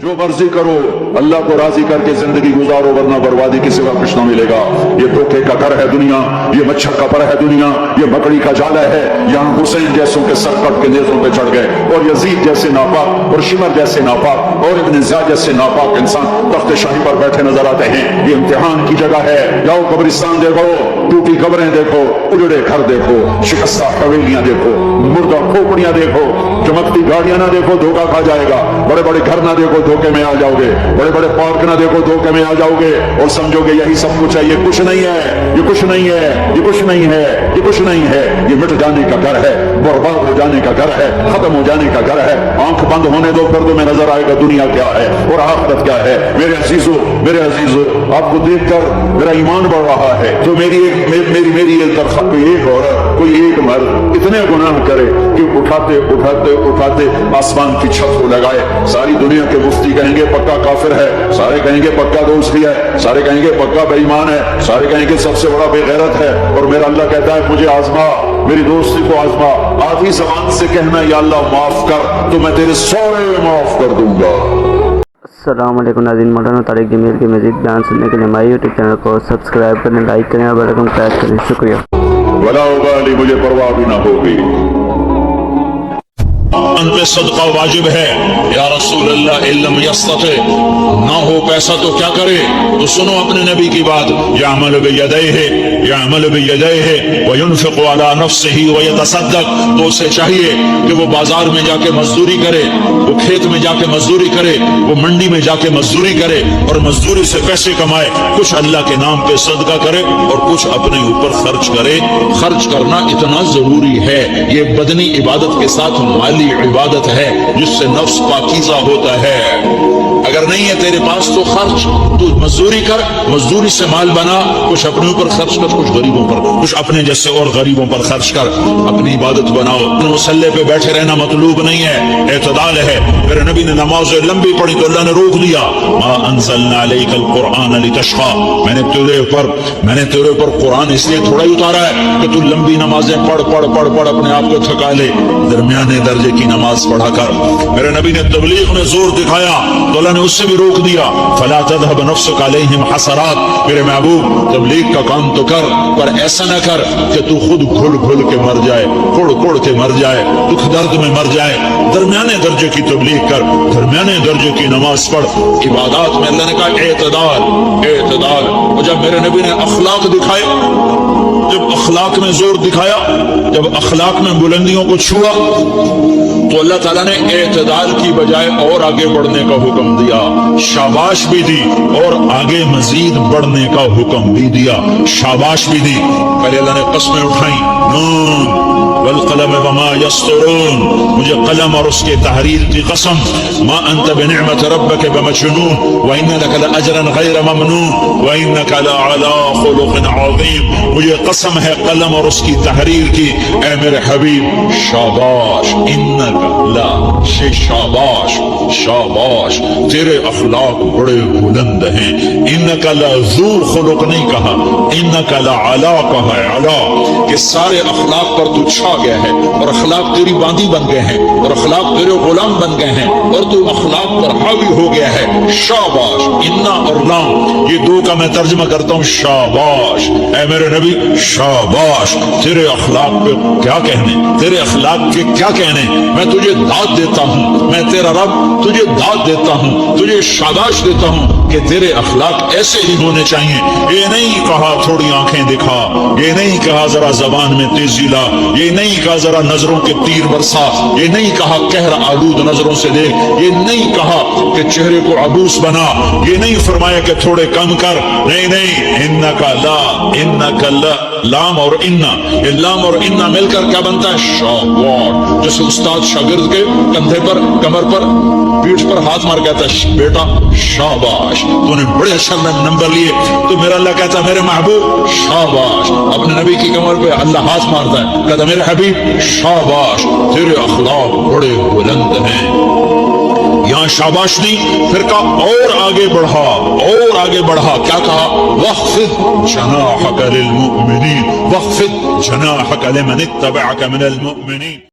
जो मर्जी करो, अल्लाह को राजी करके जिंदगी गुजारो, वरना बर्बादी के सिवा कुछ ना मिलेगा। ये धोखे का घर है दुनिया, ये मच्छर का पर है दुनिया, ये मकड़ी का जाला है। यहाँ हुसैन जैसों के सर कट के नेज़ों पे चढ़ गए, और यजीद जैसे नापाक और शिमर जैसे नापाक और इब्न ज़ियाद जैसे नापाक इंसान तख्त शाही पर बैठे नजर आते हैं। ये इम्तिहान की जगह है। जाओ कब्रिस्तान देखो, टूटी कब्रें देखो, उजड़े घर देखो, शिकस्ता हवेलियां देखो, मुर्दा खोपड़ियां देखो, चमकती गाड़ियां ना देखो, धोखा खा जाएगा। बड़े बड़े घर ना देखो, धोखे में आ जाओगे। बड़े बड़े पार्क ना देखो, धोखे में आ जाओगे और समझोगे यही सब कुछ है। ये कुछ नहीं है, ये कुछ नहीं है, ये कुछ नहीं है, ये कुछ नहीं है। ये मिट जाने का घर है, बर्बाद हो जाने का घर है, खत्म हो जाने का घर है। आंख बंद होने दो, फिर तुम्हें नजर आएगा दुनिया क्या है और आखिरत क्या है। मेरे अजीजों, मेरे अजीजों, आपको देखकर मेरा ईमान बढ़ रहा है। तो मेरी एक तरफ कोई एक औरत, कोई एक मर्द इतने गुनाह करे कि उठाते उठाते उठाते आसमान की छत को लगाए। सारी दुनिया के मुफ्ती कहेंगे पक्का काफिर है, सारे कहेंगे पक्का दोस्ती है, सारे कहेंगे पक्का बेईमान है, सारे कहेंगे सबसे बड़ा बेगैरत है। और मेरा अल्लाह कहता है मुझे आजमा, मेरी दोस्ती को आजमा। आधी जबान से कहना या अल्लाह माफ कर, तो मैं तेरे सारे माफ कर दूंगा। अस्सलाम वालेकुम नाज़रीन, मौलाना तारिक जमील के मज़ीद बयान सुनने के लिए हमारे यूट्यूब चैनल को सब्सक्राइब करें, लाइक करें और बेल आइकन प्रेस करें। शुक्रिया। वला उबाली, मुझे परवाह भी ना होगी। पे सदका वाजिब है। या रसूल अल्लाह इल्लम यस्तते, ना हो पैसा तो क्या करे? तो सुनो अपने नबी की बात, यामल बियदैहि, यामल बियदैहि व युनफिकु अला नफ्सिही व यतसद्दक। तो उसे चाहिए कि वो बाजार में जाके मजदूरी करे, वो खेत में जाके मजदूरी करे, वो मंडी में जाके मजदूरी करे और मजदूरी से पैसे कमाए। कुछ अल्लाह के नाम पे सदका करे और कुछ अपने ऊपर खर्च करे। खर्च करना इतना जरूरी है। ये बदनी इबादत के साथ माली इबादत है जिससे नफ्स पाकीज़ा होता है। अगर नहीं है तेरे पास तो खर्च, तू मजदूरी कर, मजदूरी से माल बना, कुछ अपने ऊपर खर्च कर, कुछ गरीबों पर, कुछ अपने जैसे और गरीबों पर खर्च कर। अपनी इबादत बनाओ। मुसल्ले पे बैठे रहना मतलूब नहीं है, एतदाल है। मेरे नबी ने नमाज लंबी पढ़ी तो अल्लाह ने रोक दिया। मा अंज़लना अलैकल कुरआन लितशक़ा, मैंने तेरे ऊपर कुरान इसलिए थोड़ा ही उतारा है कि तू लंबी नमाजें पढ़ पढ़ पढ़ पढ़ अपने आप को थका ले। दरमियाने दर्जे की नमाज पढ़ा कर। मेरे नबी ने तबलीग में जोर दिखाया तो अल्लाह ने उससे भी रोक दिया। फला तज़हब नफ्सुका अलैहिम हसरात, मेरे महबूब तबलीग का काम तो कर, पर ऐसा न कर कि तू खुद घुल घुल के मर जाए, कुड़ कुड़ के मर जाए, दुख दर्द में मर जाए। दरमियाने दर्जे की तबलीग कर, दरमियाने दर्जे की नमाज पढ़। इबादत में अल्लाह ने कहा एतदाल, एतदाल। और जब मेरे नबी ने अखलाक दिखाए, जब अखलाक में जोर दिखाया, जब अखलाक में बुलंदियों को छुआ, तो अल्लाह ताला ने एतदाल की बजाय और आगे बढ़ने का हुक्म दिया। शाबाश भी दी और आगे मजीद बढ़ने का हुक्म भी दिया। शाबाश भी दी। पहले अल्लाह ने कस्में उठाई, नून वल कलम वमा यस्तरून, मुझे कलम और उसके तहरीर की कसम। मा अंत बिनिअमत रब्बिक बमजनून व इन्न लक लअजरन गैर ममनून व इन्नक लअला खुलुकिन अज़ीम। मुझे कसम है कलम और उसकी तहरीर की, ऐ मेरे हबीब शाबाश, इन्नक ला शे शाबाश, शाबाश, तेरे अखलाक बड़े बुलंद हैं। इन्नक लज़ू खुलुक नहीं कहा, इन्नक लअला कहा, अला, कि सारे अखलाक पर तू छा गया है और अखलाक तेरी बांदी बन गए हैं और अखलाक तेरे गुलाम बन गए हैं और तू अखलाक पर हावी हो गया है। शाबाश। इन्ना और लाम, ये दो का मैं तर्जुमा करता हूँ शाबाश। ऐ मेरे नबी शाबाश, तेरे अखलाक पे क्या कहने, तेरे अखलाक के क्या कहने। मैं तुझे दाद देता हूँ, मैं तेरा रब तुझे दाद देता हूँ, तुझे शाबाश देता हूँ कि तेरे अखलाक ऐसे ही होने चाहिए। ये नहीं कहा थोड़ी आंखें दिखा, ये नहीं कहा जरा जबान में तेजी ला, ये नहीं कहा जरा नजरों के तीर बरसा, ये नहीं कहा कहर आलूद नजरों से देख, ये नहीं कहा कि चेहरे को अबूस बना, ये नहीं फरमाया कि थोड़े कम कर। नहीं नहीं, इन्नका ला, इन्नका ला, लाम और इन्ना, ये लाम और इन्ना मिलकर क्या बनता है? शाबाश। जैसे उस्ताद शागिर्द के कंधे पर, कमर पर, पीठ पर हाथ मार कहता है बेटा शाबाश, तूने बड़े अच्छा नंबर लिए। तो मेरा अल्लाह कहता है मेरे महबूब शाबाश। अपने नबी की कमर पे अल्लाह हाथ मारता है, कहता मेरे हबीब शाबाश, तेरे अखलाक बड़े बुलंद हैं। यहाँ शाबाश दी, फिर कहा और आगे बढ़ा, और आगे बढ़ा। क्या कहा? वख्फिद जनाहक लिल मुमिनीन, वख्फिद जनाहक लिमन इत्तबअक मिनल मुमिनीन।